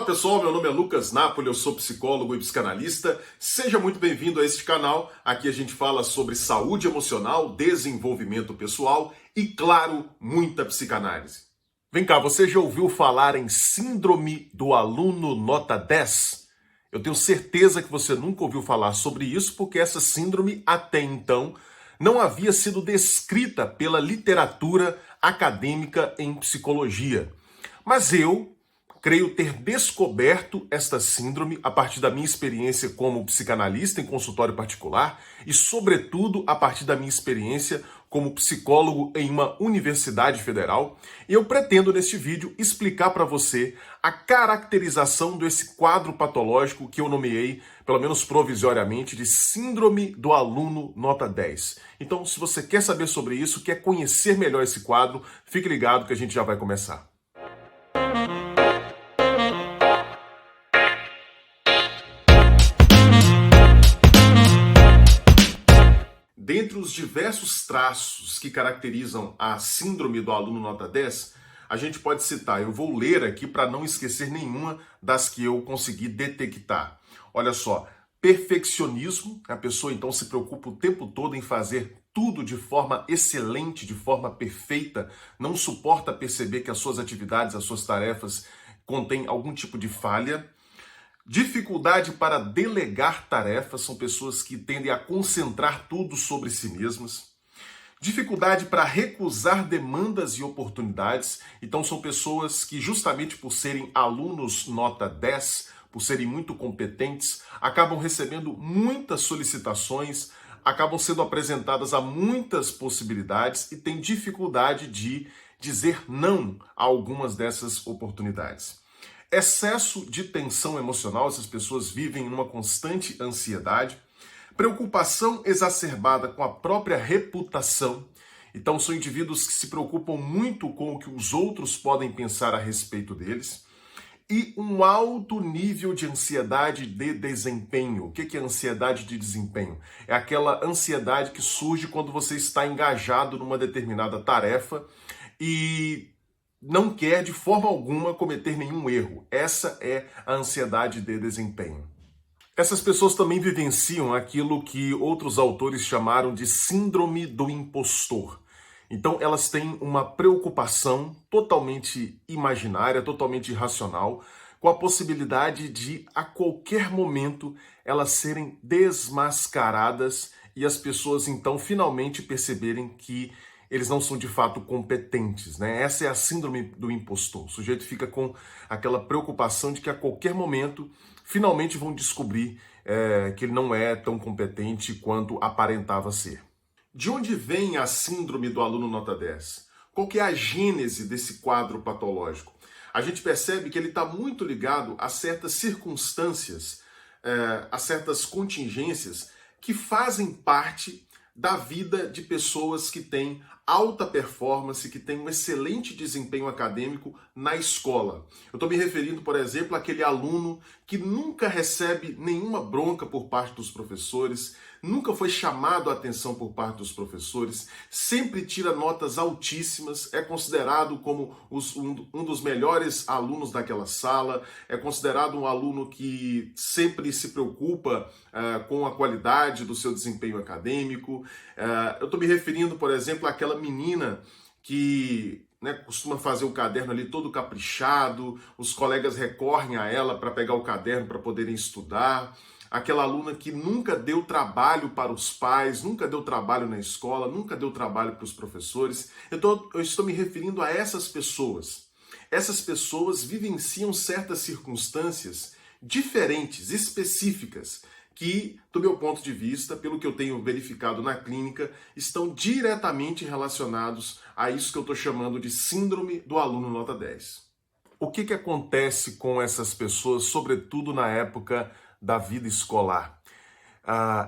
Olá pessoal, meu nome é Lucas Napoli, eu sou psicólogo e psicanalista. Seja muito bem-vindo a este canal. Aqui a gente fala sobre saúde emocional, desenvolvimento pessoal e, claro, muita psicanálise. Vem cá, você já ouviu falar em síndrome do aluno nota 10? Eu tenho certeza que você nunca ouviu falar sobre isso, porque essa síndrome, até então, não havia sido descrita pela literatura acadêmica em psicologia. Mas eu creio ter descoberto esta síndrome a partir da minha experiência como psicanalista em consultório particular e, sobretudo, a partir da minha experiência como psicólogo em uma universidade federal. E eu pretendo, neste vídeo, explicar para você a caracterização desse quadro patológico que eu nomeei, pelo menos provisoriamente, de síndrome do aluno nota 10. Então, se você quer saber sobre isso, quer conhecer melhor esse quadro, fique ligado que a gente já vai começar. Dentre os diversos traços que caracterizam a síndrome do aluno nota 10, a gente pode citar, eu vou ler aqui para não esquecer nenhuma das que eu consegui detectar. Olha só, perfeccionismo, a pessoa então se preocupa o tempo todo em fazer tudo de forma excelente, de forma perfeita, não suporta perceber que as suas atividades, as suas tarefas contêm algum tipo de falha. Dificuldade para delegar tarefas, são pessoas que tendem a concentrar tudo sobre si mesmas. Dificuldade para recusar demandas e oportunidades, então são pessoas que justamente por serem alunos nota 10, por serem muito competentes, acabam recebendo muitas solicitações, acabam sendo apresentadas a muitas possibilidades e têm dificuldade de dizer não a algumas dessas oportunidades. Excesso de tensão emocional, essas pessoas vivem numa constante ansiedade. Preocupação exacerbada com a própria reputação. Então são indivíduos que se preocupam muito com o que os outros podem pensar a respeito deles. E um alto nível de ansiedade de desempenho. O que é ansiedade de desempenho? É aquela ansiedade que surge quando você está engajado numa determinada tarefa e não quer de forma alguma cometer nenhum erro. Essa é a ansiedade de desempenho. Essas pessoas também vivenciam aquilo que outros autores chamaram de síndrome do impostor. Então elas têm uma preocupação totalmente imaginária, totalmente irracional, com a possibilidade de a qualquer momento elas serem desmascaradas e as pessoas então finalmente perceberem que eles não são de fato competentes, né? Essa é a síndrome do impostor. O sujeito fica com aquela preocupação de que a qualquer momento finalmente vão descobrir que ele não é tão competente quanto aparentava ser. De onde vem a síndrome do aluno nota 10? Qual que é a gênese desse quadro patológico? A gente percebe que ele está muito ligado a certas circunstâncias, a certas contingências que fazem parte da vida de pessoas que têm alta performance, que têm um excelente desempenho acadêmico na escola. Eu estou me referindo, por exemplo, àquele aluno que nunca recebe nenhuma bronca por parte dos professores, nunca foi chamado a atenção por parte dos professores, sempre tira notas altíssimas, é considerado como um dos melhores alunos daquela sala, é considerado um aluno que sempre se preocupa com a qualidade do seu desempenho acadêmico. Eu estou me referindo, por exemplo, àquela menina que costuma fazer o caderno ali todo caprichado, os colegas recorrem a ela para pegar o caderno para poderem estudar. Aquela aluna que nunca deu trabalho para os pais, nunca deu trabalho na escola, nunca deu trabalho para os professores. Eu estou me referindo a essas pessoas. Essas pessoas vivenciam certas circunstâncias diferentes, específicas, que, do meu ponto de vista, pelo que eu tenho verificado na clínica, estão diretamente relacionados a isso que eu estou chamando de síndrome do aluno nota 10. O que acontece com essas pessoas, sobretudo na época da vida escolar?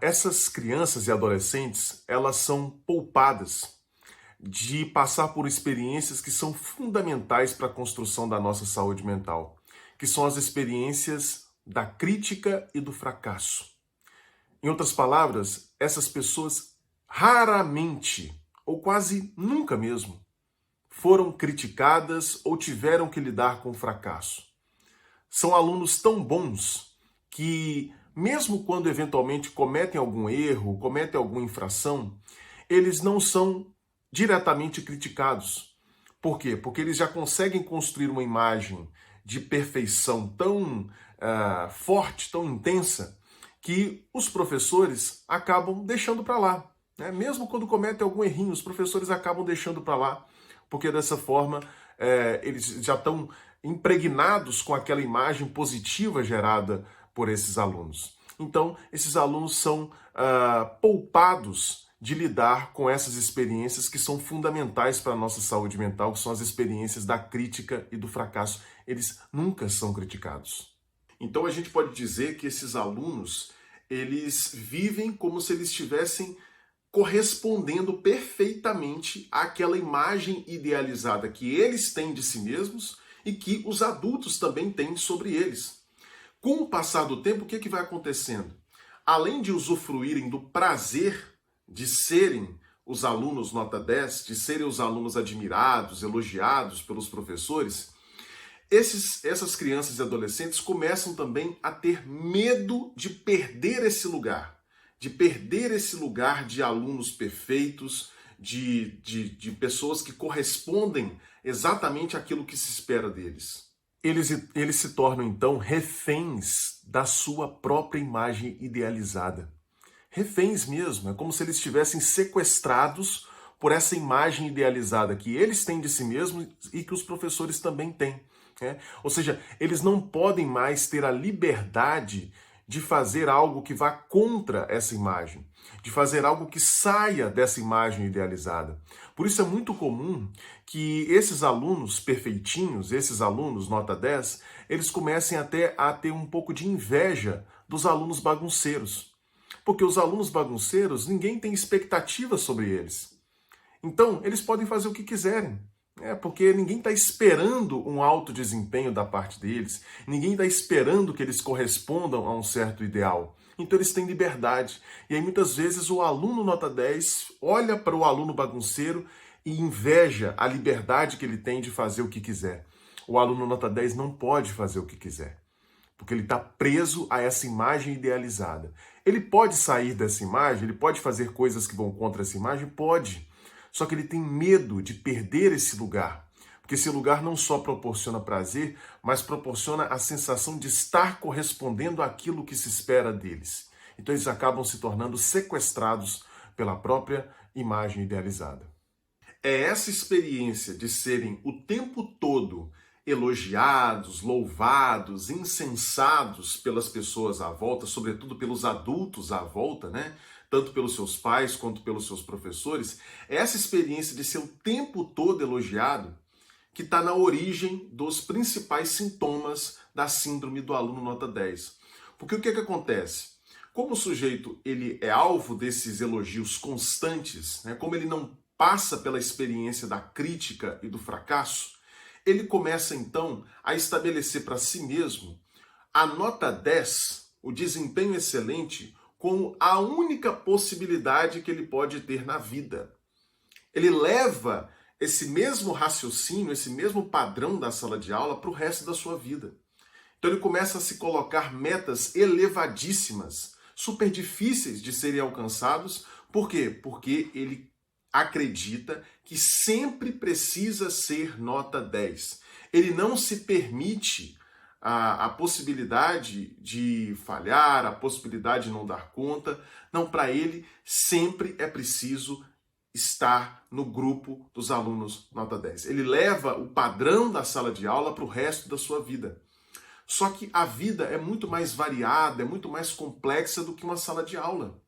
Essas crianças e adolescentes, elas são poupadas de passar por experiências que são fundamentais para a construção da nossa saúde mental, que são as experiências da crítica e do fracasso. Em outras palavras, essas pessoas raramente, ou quase nunca mesmo, foram criticadas ou tiveram que lidar com o fracasso. são alunos tão bons que, mesmo quando eventualmente cometem algum erro, cometem alguma infração, eles não são diretamente criticados. Por quê? Porque eles já conseguem construir uma imagem de perfeição tão forte, tão intensa, que os professores acabam deixando para lá. Né? Mesmo quando cometem algum errinho, os professores acabam deixando para lá, porque dessa forma eles já estão impregnados com aquela imagem positiva gerada por esses alunos. Então, esses alunos são poupados de lidar com essas experiências que são fundamentais para a nossa saúde mental, que são as experiências da crítica e do fracasso. Eles nunca são criticados. Então, a gente pode dizer que esses alunos, eles vivem como se eles estivessem correspondendo perfeitamente àquela imagem idealizada que eles têm de si mesmos e que os adultos também têm sobre eles. Com o passar do tempo, o que vai acontecendo? Além de usufruírem do prazer de serem os alunos nota 10, de serem os alunos admirados, elogiados pelos professores, essas crianças e adolescentes começam também a ter medo de perder esse lugar. De perder esse lugar de alunos perfeitos, de pessoas que correspondem exatamente àquilo que se espera deles. Eles se tornam, então, reféns da sua própria imagem idealizada. Reféns mesmo, é como se eles estivessem sequestrados por essa imagem idealizada que eles têm de si mesmos e que os professores também têm. Ou seja, eles não podem mais ter a liberdade de fazer algo que vá contra essa imagem, de fazer algo que saia dessa imagem idealizada. Por isso é muito comum que esses alunos perfeitinhos, esses alunos nota 10, eles comecem até a ter um pouco de inveja dos alunos bagunceiros. Porque os alunos bagunceiros, ninguém tem expectativa sobre eles. Então, eles podem fazer o que quiserem. Porque ninguém está esperando um alto desempenho da parte deles, ninguém está esperando que eles correspondam a um certo ideal. Então eles têm liberdade. E aí muitas vezes o aluno nota 10 olha para o aluno bagunceiro e inveja a liberdade que ele tem de fazer o que quiser. O aluno nota 10 não pode fazer o que quiser, porque ele está preso a essa imagem idealizada. Ele pode sair dessa imagem, ele pode fazer coisas que vão contra essa imagem? Pode. Só que ele tem medo de perder esse lugar, porque esse lugar não só proporciona prazer, mas proporciona a sensação de estar correspondendo àquilo que se espera deles. Então eles acabam se tornando sequestrados pela própria imagem idealizada. É essa experiência de serem o tempo todo elogiados, louvados, incensados pelas pessoas à volta, sobretudo pelos adultos à volta, né? Tanto pelos seus pais quanto pelos seus professores, é essa experiência de ser o tempo todo elogiado que está na origem dos principais sintomas da síndrome do aluno nota 10. Porque o que acontece? Como o sujeito ele é alvo desses elogios constantes, né? Como ele não passa pela experiência da crítica e do fracasso, ele começa então a estabelecer para si mesmo a nota 10, o desempenho excelente, como a única possibilidade que ele pode ter na vida. Ele leva esse mesmo raciocínio, esse mesmo padrão da sala de aula para o resto da sua vida. Então ele começa a se colocar metas elevadíssimas, super difíceis de serem alcançados. Por quê? Porque ele acredita que sempre precisa ser nota 10. Ele não se permite a possibilidade de falhar, a possibilidade de não dar conta. Não, para ele sempre é preciso estar no grupo dos alunos nota 10. Ele leva o padrão da sala de aula para o resto da sua vida. Só que a vida é muito mais variada, é muito mais complexa do que uma sala de aula.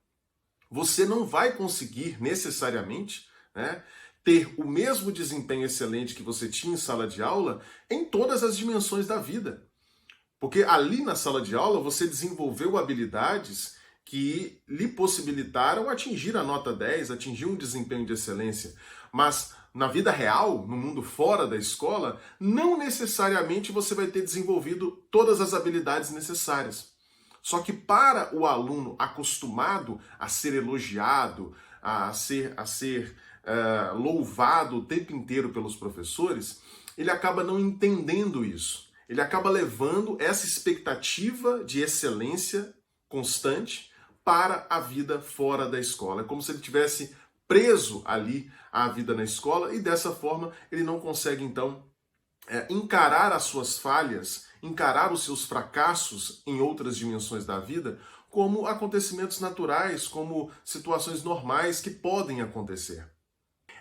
Você não vai conseguir necessariamente, né, ter o mesmo desempenho excelente que você tinha em sala de aula em todas as dimensões da vida. Porque ali na sala de aula você desenvolveu habilidades que lhe possibilitaram atingir a nota 10, atingir um desempenho de excelência. Mas na vida real, no mundo fora da escola, não necessariamente você vai ter desenvolvido todas as habilidades necessárias. Só que para o aluno acostumado a ser elogiado, a ser louvado o tempo inteiro pelos professores, ele acaba não entendendo isso. Ele acaba levando essa expectativa de excelência constante para a vida fora da escola. É como se ele tivesse preso ali à vida na escola e dessa forma ele não consegue então encarar as suas falhas, encarar os seus fracassos em outras dimensões da vida como acontecimentos naturais, como situações normais que podem acontecer.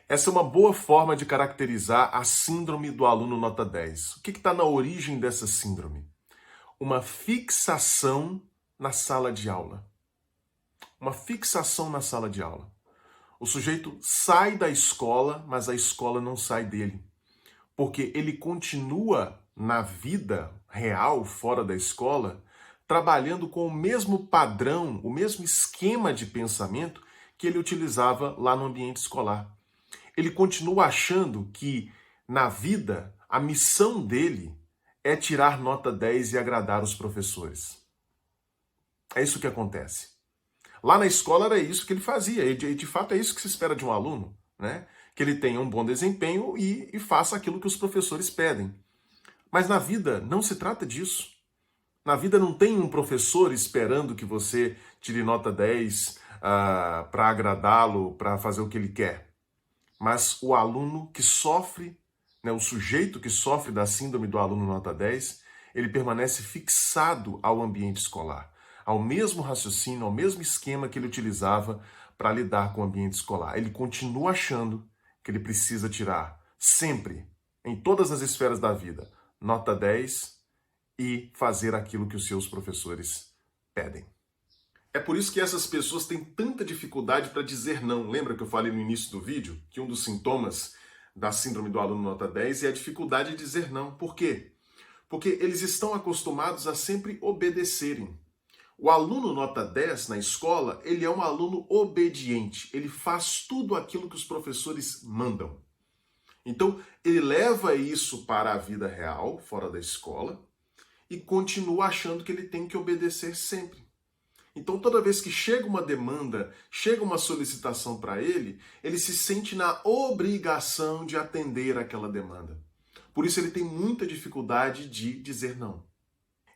Essa é uma boa forma de caracterizar a síndrome do aluno nota 10. O que está na origem dessa síndrome? Uma fixação na sala de aula. Uma fixação na sala de aula. O sujeito sai da escola, mas a escola não sai dele. Porque ele continua na vida real, fora da escola, trabalhando com o mesmo padrão, o mesmo esquema de pensamento que ele utilizava lá no ambiente escolar. Ele continua achando que, na vida, a missão dele é tirar nota 10 e agradar os professores. É isso que acontece. Lá na escola era isso que ele fazia, e de fato é isso que se espera de um aluno, né? Que ele tenha um bom desempenho e faça aquilo que os professores pedem. Mas na vida não se trata disso. Na vida não tem um professor esperando que você tire nota 10 para agradá-lo, para fazer o que ele quer. Mas o aluno que sofre, né, o sujeito que sofre da síndrome do aluno nota 10, ele permanece fixado ao ambiente escolar, ao mesmo raciocínio, ao mesmo esquema que ele utilizava para lidar com o ambiente escolar. Ele continua achando que ele precisa tirar sempre, em todas as esferas da vida, nota 10 e fazer aquilo que os seus professores pedem. É por isso que essas pessoas têm tanta dificuldade para dizer não. Lembra que eu falei no início do vídeo que um dos sintomas da síndrome do aluno nota 10 é a dificuldade de dizer não. Por quê? Porque eles estão acostumados a sempre obedecerem. O aluno nota 10 na escola, ele é um aluno obediente. Ele faz tudo aquilo que os professores mandam. Então, ele leva isso para a vida real, fora da escola, e continua achando que ele tem que obedecer sempre. Então, toda vez que chega uma demanda, chega uma solicitação para ele, ele se sente na obrigação de atender aquela demanda. Por isso, ele tem muita dificuldade de dizer não.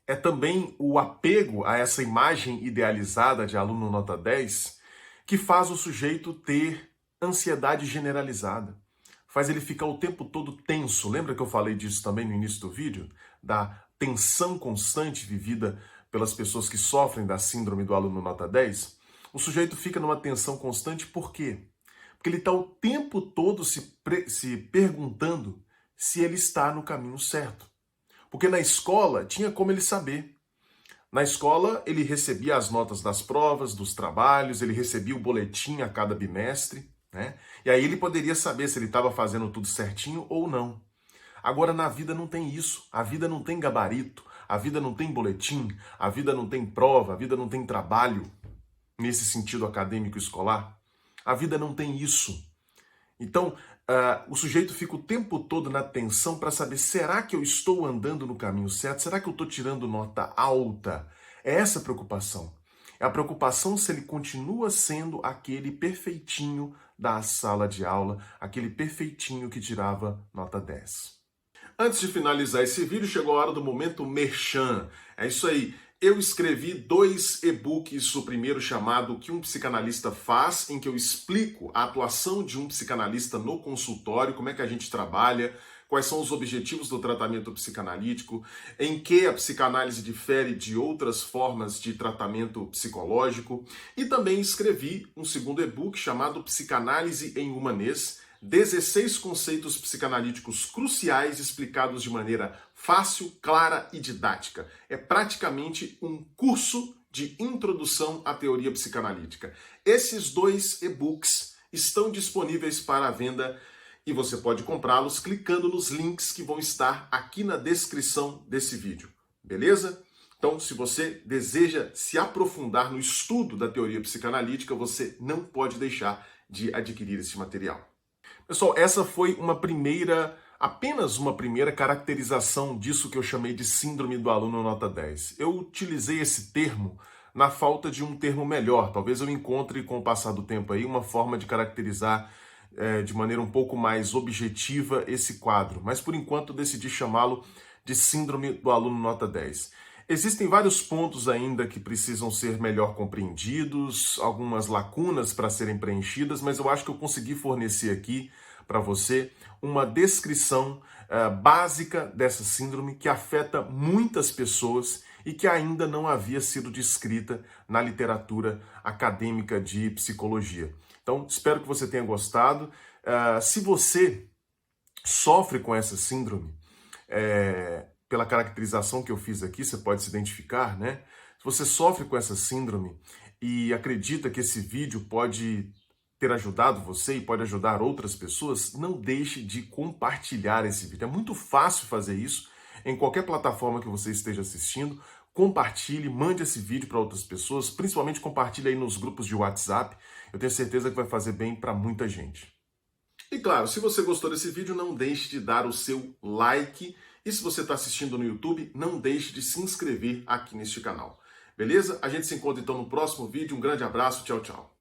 É também o apego a essa imagem idealizada de aluno nota 10 que faz o sujeito ter ansiedade generalizada. Faz ele ficar o tempo todo tenso. Lembra que eu falei disso também no início do vídeo? Da tensão constante vivida pelas pessoas que sofrem da síndrome do aluno nota 10, o sujeito fica numa tensão constante, por quê? Porque ele está o tempo todo se perguntando se ele está no caminho certo. Porque na escola tinha como ele saber. Na escola ele recebia as notas das provas, dos trabalhos, ele recebia o boletim a cada bimestre, né? E aí ele poderia saber se ele estava fazendo tudo certinho ou não. Agora na vida não tem isso, a vida não tem gabarito, a vida não tem boletim, a vida não tem prova, a vida não tem trabalho, nesse sentido acadêmico escolar. A vida não tem isso. Então, o sujeito fica o tempo todo na tensão para saber, será que eu estou andando no caminho certo? Será que eu estou tirando nota alta? É essa a preocupação. É a preocupação se ele continua sendo aquele perfeitinho da sala de aula, aquele perfeitinho que tirava nota 10. Antes de finalizar esse vídeo, chegou a hora do momento merchan. É isso aí. Eu escrevi 2 e-books, o primeiro chamado O que um psicanalista faz, em que eu explico a atuação de um psicanalista no consultório, como é que a gente trabalha, quais são os objetivos do tratamento psicanalítico, em que a psicanálise difere de outras formas de tratamento psicológico. E também escrevi um segundo e-book chamado Psicanálise em Humanês, 16 conceitos psicanalíticos cruciais explicados de maneira fácil, clara e didática. É praticamente um curso de introdução à teoria psicanalítica. Esses 2 e-books estão disponíveis para a venda e você pode comprá-los clicando nos links que vão estar aqui na descrição desse vídeo. Beleza? Então, se você deseja se aprofundar no estudo da teoria psicanalítica, você não pode deixar de adquirir esse material. Pessoal, essa foi apenas uma primeira caracterização disso que eu chamei de síndrome do aluno nota 10. Eu utilizei esse termo na falta de um termo melhor. Talvez eu encontre com o passar do tempo aí uma forma de caracterizar de maneira um pouco mais objetiva esse quadro. Mas por enquanto eu decidi chamá-lo de síndrome do aluno nota 10. Existem vários pontos ainda que precisam ser melhor compreendidos, algumas lacunas para serem preenchidas, mas eu acho que eu consegui fornecer aqui para você uma descrição básica dessa síndrome que afeta muitas pessoas e que ainda não havia sido descrita na literatura acadêmica de psicologia. Então, espero que você tenha gostado. Se você sofre com essa síndrome, pela caracterização que eu fiz aqui, você pode se identificar, né? Se você sofre com essa síndrome e acredita que esse vídeo pode ter ajudado você e pode ajudar outras pessoas, não deixe de compartilhar esse vídeo. É muito fácil fazer isso em qualquer plataforma que você esteja assistindo. Compartilhe, mande esse vídeo para outras pessoas, principalmente compartilhe aí nos grupos de WhatsApp. Eu tenho certeza que vai fazer bem para muita gente. E claro, se você gostou desse vídeo, não deixe de dar o seu like. E se você está assistindo no YouTube, não deixe de se inscrever aqui neste canal. Beleza? A gente se encontra então no próximo vídeo. Um grande abraço, tchau, tchau.